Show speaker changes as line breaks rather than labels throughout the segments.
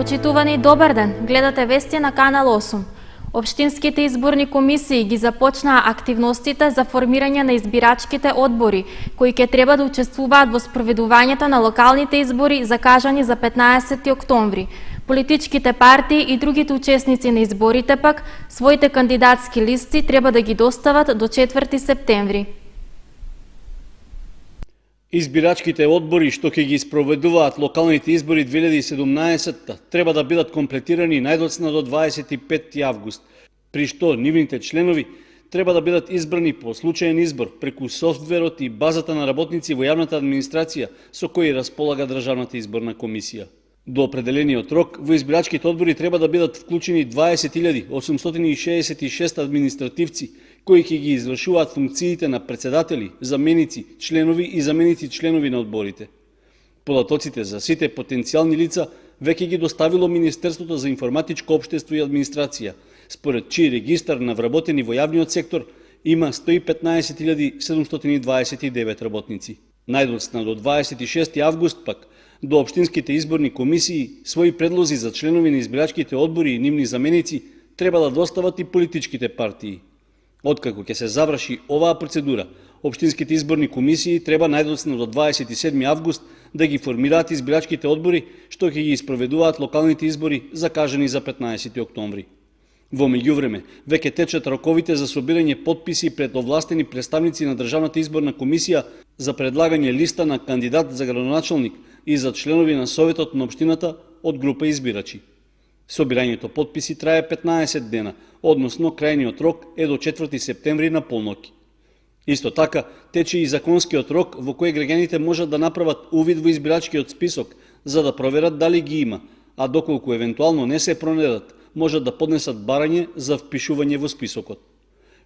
Почитувани, добар ден! Гледате вести на Канал 8. Општинските изборни комисии ги започнаа активностите за формирање на избирачките одбори, кои ќе треба да учествуваат во спроведувањето на локалните избори закажани за 15 октомври. Политичките партии и другите учесници на изборите пак своите кандидатски листи треба да ги достават до 4 септември.
Избирачките одбори што ќе ги спроведуваат локалните избори 2017 треба да бидат комплетирани најдоцна до 25 август, при што нивните членови треба да бидат избрани по случаен избор преку софтверот и базата на работници во јавната администрација со кои располага Државната изборна комисија. До определениот рок во избирачките одбори треба да бидат вклучени 20.866 административци кои ќе ги извршуваат функциите на председатели, заменици, членови и заменици членови на одборите. Податоците за сите потенцијални лица веќе ги доставило Министерството за информатичко општество и администрација, според чиј регистар на вработени во јавниот сектор има 115.729 работници. Најдоцна до 26 август пак до општинските изборни комисии своји предлози за членови на избирачките одбори и нивни заменици треба да достават и политичките партии. Откако ќе се заврши оваа процедура, општинските изборни комисии треба најдоцна до 27 август да ги формираат избирачките одбори што ќе ги спроведуваат локалните избори закажани за 15 октомври. Во меѓувреме, веќе течат роковите за собирање потписи пред овластени представници на Државната изборна комисија за предлагање листа на кандидат за градоначалник и за членови на Советот на општината од група избирачи. Собирањето потписи трае 15 дена, односно крајниот рок е до 4 септември на полноќ. Исто така, тече и законскиот рок во кој граѓаните можат да направат увид во избирачкиот список за да проверат дали ги има, а доколку евентуално не се пронајдат, можат да поднесат барање за впишување во списокот.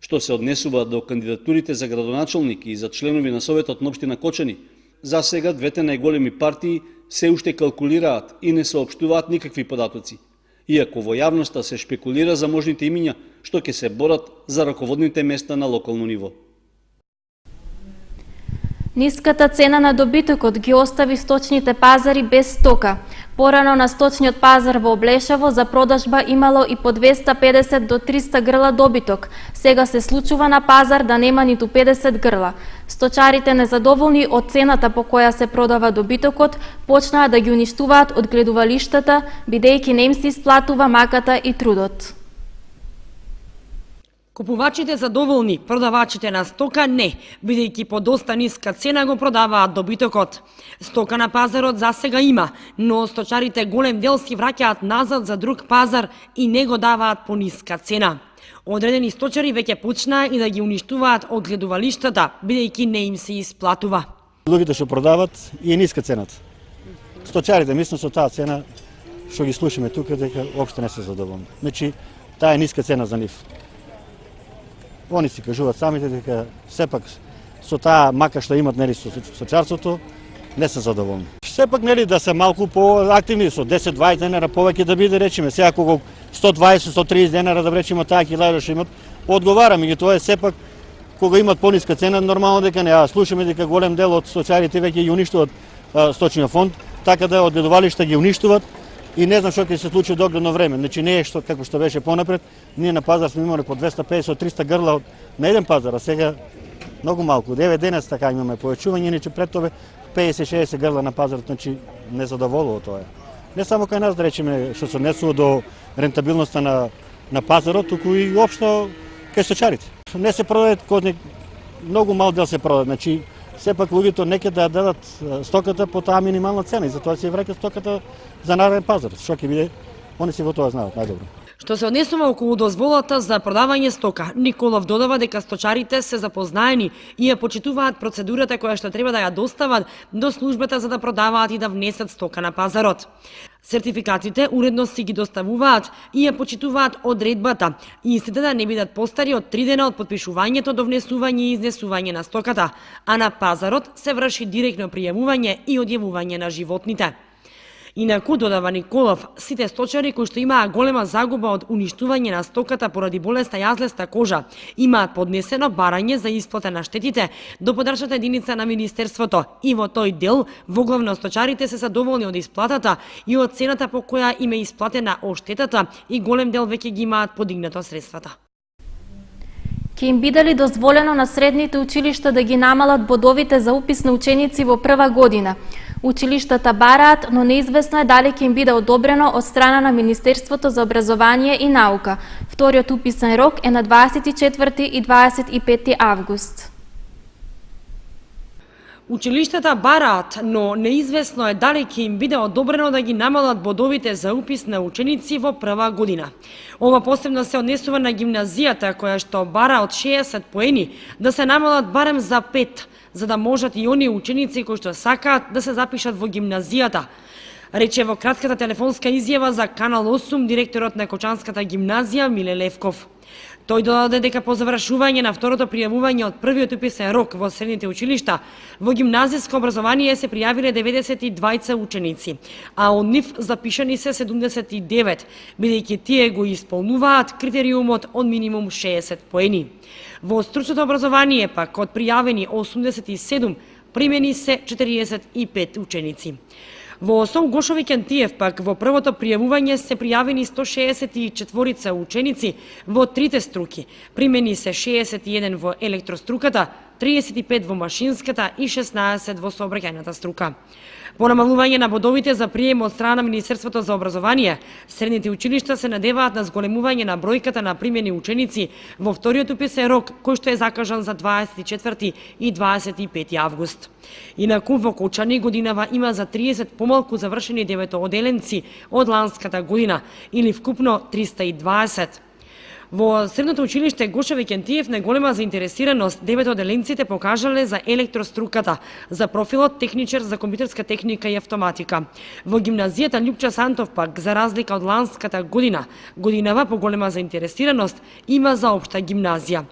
Што се однесува до кандидатурите за градоначалник и за членови на Советот на општина Кочани, за сега двете најголеми партии се уште калкулираат и не соопштуваат никакви податоци, иако во јавноста се шпекулира за можните имиња што ќе се борат за раководните места на локално ниво.
Ниската цена на добитокот ги остави сточните пазари без стока. Порано на сточниот пазар во Облешево за продажба имало и по 250 до 300 грла добиток. Сега се случува на пазар да нема ниту 50 грла. Сточарите незадоволни од цената по која се продава добитокот, почнаа да ги уништуваат од гледувалиштата, бидејќи не им се исплатува маката и трудот.
Купувачите задоволни, продавачите на стока не, бидејќи по доста ниска цена го продаваат добитокот. Стока на пазарот засега има, но сточарите голем дел си враќаат назад за друг пазар и не го даваат по ниска цена. Одредени сточари веќе почнаа и да ги уништуваат од гледувалиштата, бидејќи не им се исплатува.
Луѓето што продават и е ниска цената. Сточарите мислам со таа цена што ги слушаме тука дека општо не се задоволни. Значи таа е ниска цена за нив. Они си кажуваат самите дека сепак со таа мака што имат нели со сточарството не се задоволни. Сепак нели да се малку поактивни со 10-20 денара повеќе да биде речеме. Сега кога 120-130 денара да речеме таа килажа што имат, одговара, меѓутоа е сепак кога имат пониска цена нормално дека не. А слушаме дека голем дел од сточарите веќе ги уништуваат сточниот фонд, така да од гледувалишта ги уништуваат. И не знам што ќе се случи догледно време. Значи не е што како што беше понапред. Ние на пазар сме имале по 250-300 грла на еден пазар, а сега многу малку. 9 дена така имаме повеќување, иначе пред тоа 50-60 грла на пазарот, значи не задоволува тоа. Не само кај нас да речеме што се однесува до рентабилноста на пазарот, туку и општо кај сточарите. Не се продаде код многу мал дел се продаде, значи сепак луѓето неќе да дадат стоката по таа минимална цена и затоа се враќа стоката за нареден пазар. Што ќе биде, они си го тоа знаат најдобро.
Што се однесува околу дозволата за продавање стока, Николов додава дека сточарите се запознаени и ја почитуваат процедурата која што треба да ја достават до службата за да продаваат и да внесат стока на пазарот. Сертификатите уредно си ги доставуваат и ја почитуваат одредбата и истите да не бидат постари од 3 дена од подпишувањето до внесување и изнесување на стоката, а на пазарот се врши директно пријавување и одјавување на животните. Инаку, додава Николов, сите сточари кои што имаа голема загуба од уништување на стоката поради болеста јазлеста кожа, имаат поднесено барање за исплата на штетите до подрачната единица на Министерството и во тој дел воглавно сточарите се задоволни од исплатата и од цената по која им е исплатена оштетата и голем дел веќе ги имаат подигнато средствата.
Ке им биде ли дозволено на средните училишта да ги намалат бодовите за упис на ученици во прва година? Училиштата бараат, но неизвестно е дали ќе им биде одобрено од страна на Министерството за образование и наука. Вториот уписен рок е на 24 и 25 август.
Училиштата бараат, но неизвестно е дали ќе им биде одобрено да ги намалат бодовите за упис на ученици во прва година. Ова посебно се однесува на гимназијата, која што бара од 60 поени да се намалат барем за 5, за да можат и оние ученици кои што сакаат да се запишат во гимназијата, рече во кратката телефонска изјава за Канал 8 директорот на Кочанската гимназија Миле Левков. Тој додаде дека по завршување на второто пријавување од првиот уписен рок во средните училишта, во гимназиско образование се пријавиле 92 ученици, а од нив запишани се 79, бидејќи тие го исполнуваат критериумот од минимум 60 поени. Во стручното образование пак од пријавени 87 примени се 45 ученици. Во ОСОУ Гошо Викентиев пак во првото пријавување се пријавени 164 ученици во трите струки. Примени се 61 во електроструката, 35 во машинската и 16 во сообраќајната струка. По намалување на бодовите за прием од страна на Министерството за образование, средните училишта се надеваат на зголемување на бројката на примени ученици во вториот уписен рок, кој што е закажан за 24 и 25 август. Инаку во Кочани годинава има за 30 помалку завршени деветооделенци од ланската година, или вкупно 320. Во средното училиште Гошо Викентиев најголема заинтересираност деветооделенците покажале за електроструката, за профилот техничар за компјутерска техника и автоматика. Во гимназијата Љупча Сантов пак, за разлика од ланската годинава поголема заинтересираност има за општа гимназија.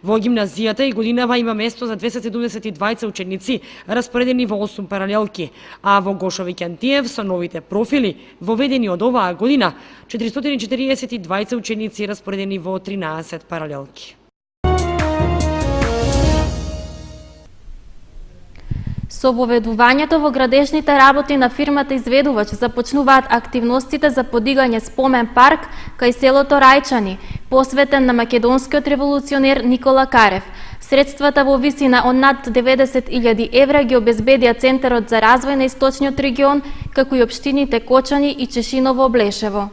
Во гимназијата и годинава има место за 272 ученици, распоредени во 8 паралелки, а во Гошо Викентиев со новите профили, воведени од оваа година, 442 ученици распоредени во 13 паралелки.
Со воведувањето во градежните работи на фирмата изведувач започнуваат активностите за подигање спомен парк кај селото Рајчани, посветен на македонскиот револуционер Никола Карев. Средствата во висина од над 90.000 евра ги обезбедија Центарот за развој на Источниот регион, како и општините Кочани и Чешиново Облешево.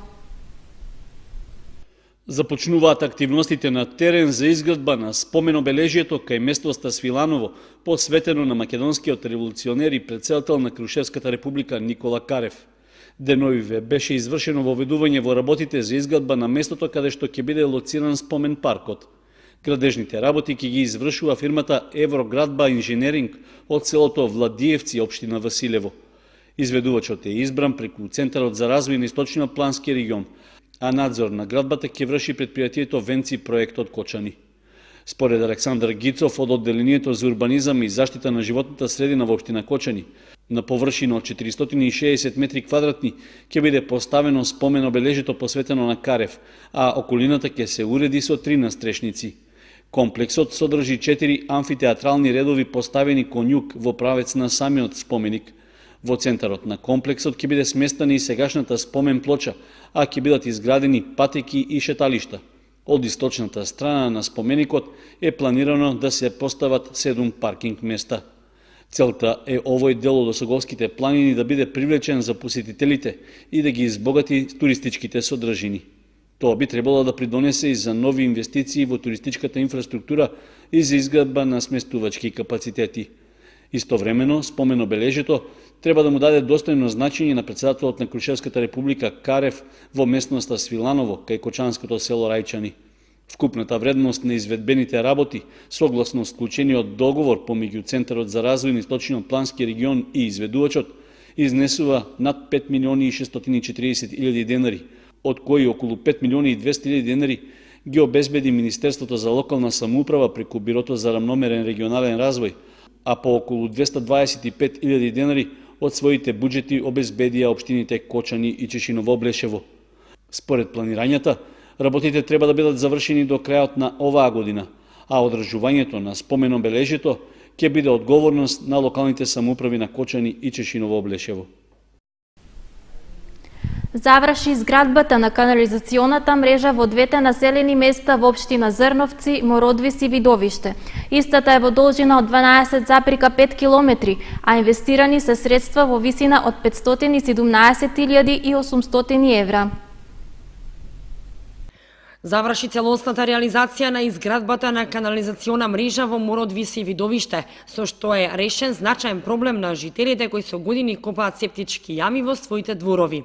Започнуваат активностите на терен за изградба на спомен-обележието кај местноста Свиланово, посветено на македонскиот револуционер и председател на Крушевската република Никола Карев. Деновиве беше извршено воведување во работите за изградба на местото каде што ќе биде лоциран спомен паркот. Градежните работи ќе ги извршува фирмата Евроградба инженеринг од селото Владиевци, општина Василево. Изведувачот е избран преку Центарот за развој на Источниот плански регион, а надзор на градбата ќе врши предпријатието Венци проектот Кочани. Според Александар Гицов од Одделението за урбанизам и заштита на животната средина во општина Кочани, на површина од 460 метри квадратни ќе биде поставено спомен обележито посветено на Карев, а околината ќе се уреди со 3 настрешници. Комплексот содржи 4 амфитеатрални редови поставени кон југ во правец на самиот споменик. Во центарот на комплексот ќе биде сместена и сегашната спомен плоча, а ќе бидат изградени патеки и шеталишта. Од источната страна на споменикот е планирано да се постават 7 паркинг места. Целта е овој дел од Осоговските планини да биде привлечен за посетителите и да ги избогати туристичките содржини. Тоа би требало да придонесе и за нови инвестиции во туристичката инфраструктура и за изградба на сместувачки капацитети. Истовремено, спомен обележето треба да му даде достојно значење на председателот на Крушевската република Карев во местноста Свиланово, кај Кочанското село Рајчани. Вкупната вредност на изведбените работи, согласно склучениот договор помеѓу Центарот за развој на Источниот плански регион и изведувачот, изнесува над 5.640.000 денари, од кои околу 5.200.000 денари ги обезбеди Министерството за локална самоуправа преку Бирото за рамномерен регионален развој, а по околу 225.000 денари од своите буџети обезбедија општините Кочани и Чешиново-Облешево. Според планирањата, работите треба да бидат завршени до крајот на оваа година, а одржувањето на спомен-обележјето ќе биде одговорност на локалните самоуправи на Кочани и Чешиново-Облешево.
Заврши изградбата на канализационата мрежа во двете населени места во општина Зрновци, Мородвис и Видовиште. Истата е во должина од 12,5 километри, а инвестирани се средства во висина од 517.800 евра.
Заврши целосната реализација на изградбата на канализациона мрежа во Мородвис и Видовиште, со што е решен значаен проблем на жителите кои со години копаат септички јами во своите дворови.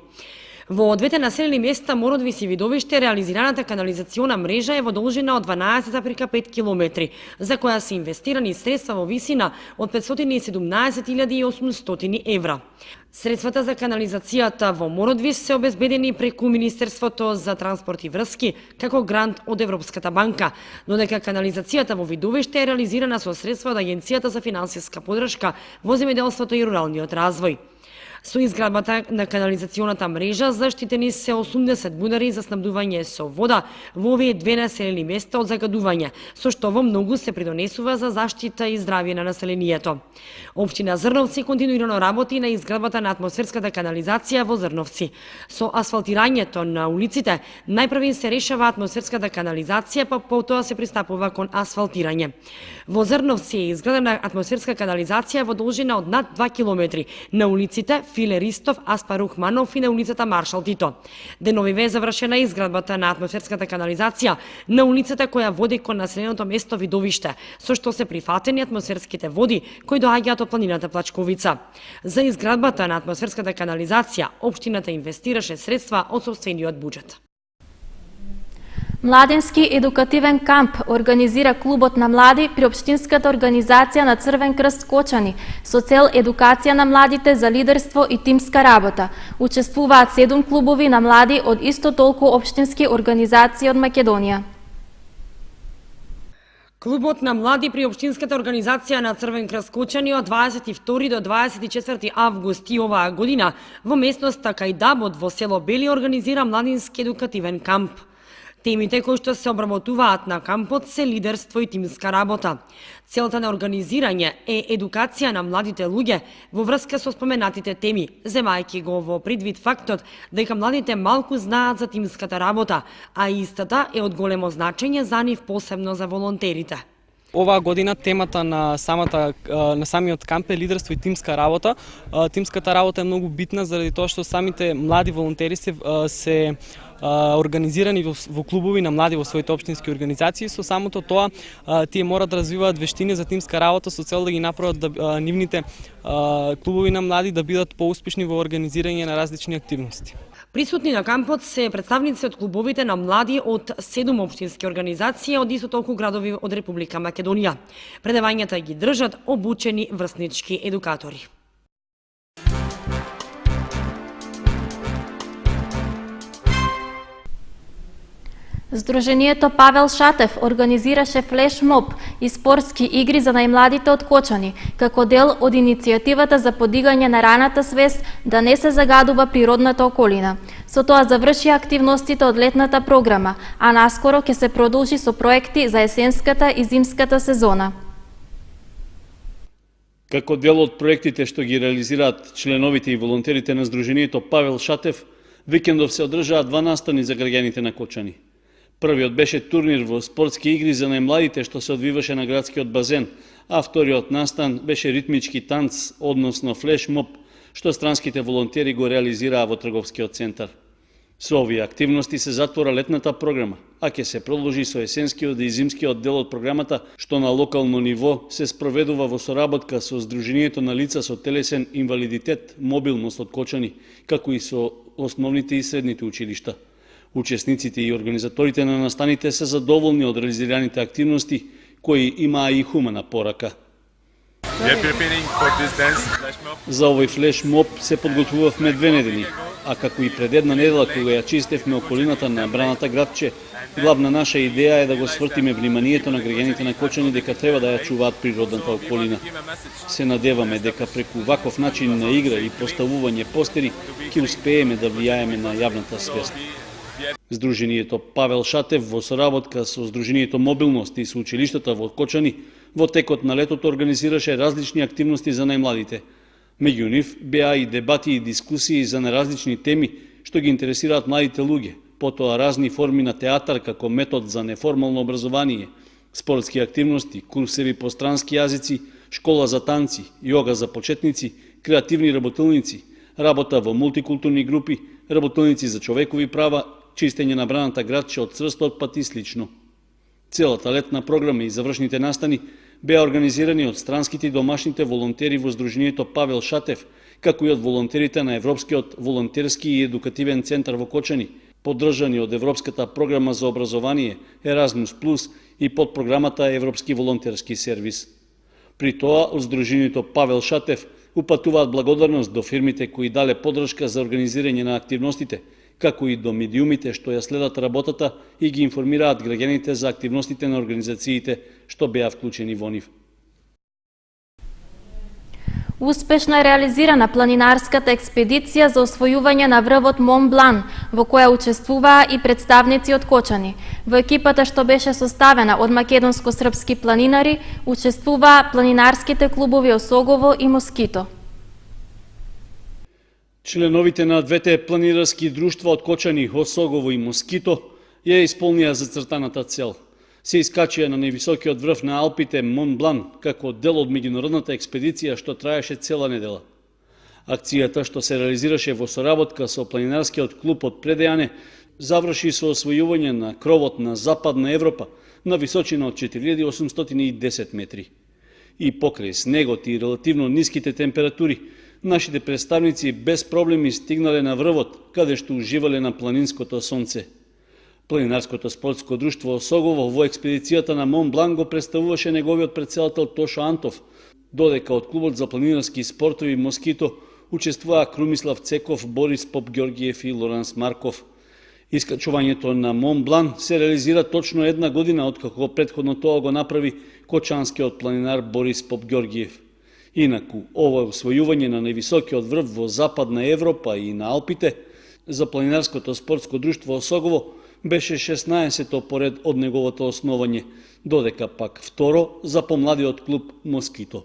Во двете населени места Мородвис и Видовиште реализираната канализациона мрежа е во должина од 12,5 километри, за која се инвестирани средства во висина од 517.800 евра. Средствата за канализацијата во Мородвис се обезбедени преку Министерството за транспорт и врски, како грант од Европската банка, додека канализацијата во Видовиште е реализирана со средства од Агенцијата за финансиска поддршка во земјоделството и руралниот развој. Со изградбата на канализационата мрежа заштитени се 80 бунари за снабдување со вода во овие две населени места од загадување, со што во многу се придонесува за заштита и здравје на населението. Општина Зрновци континуирано работи на изградбата на атмосферската канализација во Зрновци. Со асфалтирањето на улиците најпрви се решава атмосферската канализација, па потоа се пристапува кон асфалтирање. Во Зрновци е изградена атмосферска канализација во должина од над 2 километри на улиците Филе Ристов, Аспар Рухманов и на улицата Маршал Тито. Деновиве е завршена изградбата на атмосферската канализација на улицата која води кон населеното место Видовиште, со што се прифатени атмосферските води кои доаѓаат од планината Плачковица. За изградбата на атмосферската канализација општината инвестираше средства од сопствениот буџет.
Младински едукативен камп организира Клубот на млади при Општинската организација на Црвен крст Кочани со цел едукација на младите за лидерство и тимска работа. Учествуваат 7 клубови на млади од исто толку општински организации од Македонија.
Клубот на млади при Општинската организација на Црвен крст Кочани од 22 до 24 август и оваа година во местноста Кајдабот во село Бели организира младински едукативен камп. Темите кои што се обработуваат на кампот се лидерство и тимска работа. Целта на организирање е едукација на младите луѓе во врска со споменатите теми, земајќи го во предвид фактот дека младите малку знаат за тимската работа, а истата е од големо значење за нив, посебно за волонтерите.
Оваа година темата на самиот камп е лидерство и тимска работа. Тимската работа е многу битна заради тоа што самите млади волонтери се организирани во клубови на млади во своите општински организации. Со самото тоа, тие морат да развиваат вештини за тимска работа со цел да ги направат нивните клубови на млади да бидат поуспешни во организирање на различни активности.
Присутни на кампот се представници од клубовите на млади од 7 општински организации од исто толку градови од Република Македонија. Предавањата ги држат обучени врснички едукатори.
Сдруженијето Павел Шатев организираше флешмоб и спортски игри за најмладите од Кочани, како дел од иницијативата за подигање на раната свест да не се загадува природната околина. Со тоа заврши активностите од летната програма, а наскоро ќе се продолжи со проекти за есенската и зимската сезона.
Како дел од проектите што ги реализираат членовите и волонтерите на Сдруженијето Павел Шатев, викендов се одржаа 2 настани за граѓаните на Кочани. Првиот беше турнир во спортски игри за најмладите што се одвиваше на градскиот базен, а вториот настан беше ритмички танц, односно флешмоб, што странските волонтери го реализираа во трговскиот центар. Со овие активности се затвора летната програма, а ќе се продолжи со есенскиот и зимскиот дел од програмата, што на локално ниво се спроведува во соработка со Сдруженијето на лица со телесен инвалидитет, мобилност од Кочани, како и со основните и средните училишта. Учесниците и организаторите на настаните се задоволни од реализираните активности, кои имаа и хумана порака.
We are preparing for this dance flash mob.
За овој флеш моб се подготвувавме 2 недели, а како и пред една недела кога ја чистевме околината на браната градче, главна наша идеја е да го свртиме вниманието на граѓаните на Кочани дека треба да ја чуваат природната околина. Се надеваме дека преку ваков начин на игра и поставување постери ќе успееме да влијаеме на јавната свест. Сдруженијето Павел Шатев во соработка со Сдруженијето Мобилност и со училиштата во Кочани во текот на летото организираше различни активности за најмладите. Меѓу нив беа и дебати и дискусии за неразлични теми што ги интересираат младите луѓе, потоа разни форми на театар како метод за неформално образование, спортски активности, курсеви по странски јазици, школа за танци, јога за почетници, креативни работилници, работа во мултикултурни групи, работилници за човекови права, чистење на браната градче од црст отпад и слично. Целата летна програма и завршните настани беа организирани од странските и домашните волонтери во Сдруженијето Павел Шатев, како и од волонтерите на Европскиот волонтерски и едукативен центар во Кочани, поддржани од Европската програма за образование Erasmus Plus и подпрограмата Европски волонтерски сервис. При тоа, од Сдруженијето Павел Шатев упатуваат благодарност до фирмите кои дале поддршка за организирање на активностите, како и до медиумите што ја следат работата и ги информираат граѓаните за активностите на организациите што беа вклучени во нив.
Успешно е реализирана планинарската експедиција за освојување на врвот Мон Блан, во која учествуваа и представници од Кочани. Во екипата што беше составена од македонско-српски планинари, учествуваа планинарските клубови Осогово и Москито.
Членовите на двете планинарски друштва од Кочани, Осогово и Москито ја исполнија зацртаната цел. Се искачија на највисокиот врв на Алпите Мон Блан како дел од меѓународната експедиција што траеше цела недела. Акцијата што се реализираше во соработка со планинарскиот клуб од Предејане заврши со освојување на кровот на Западна Европа на височина од 4810 метри. И покрај снегот и релативно ниските температури, нашите представници без проблеми стигнале на врвот, каде што уживале на планинското сонце. Планинарското спортско друштво Осогово во експедицијата на Мон Блан го представуваше неговиот претседател Тошо Антов, додека од клубот за планинарски спортови Москито учествуваа Крумислав Цеков, Борис Попгеоргиев и Лоранс Марков. Искачувањето на Мон Блан се реализира точно една година откако претходно тоа го направи кочанскиот планинар Борис Попгеоргиев. Инаку, ова освојување на највисокиот врв во Западна Европа и на Алпите за планинарското спортско друштво Осогово беше 16-то поред од неговото основање, додека пак второ за помладиот клуб Москито.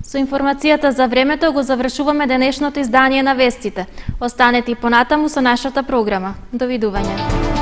Со информацијата за времето го завршуваме денешното издание на вестите. Останете и понатаму со нашата програма. Довидување.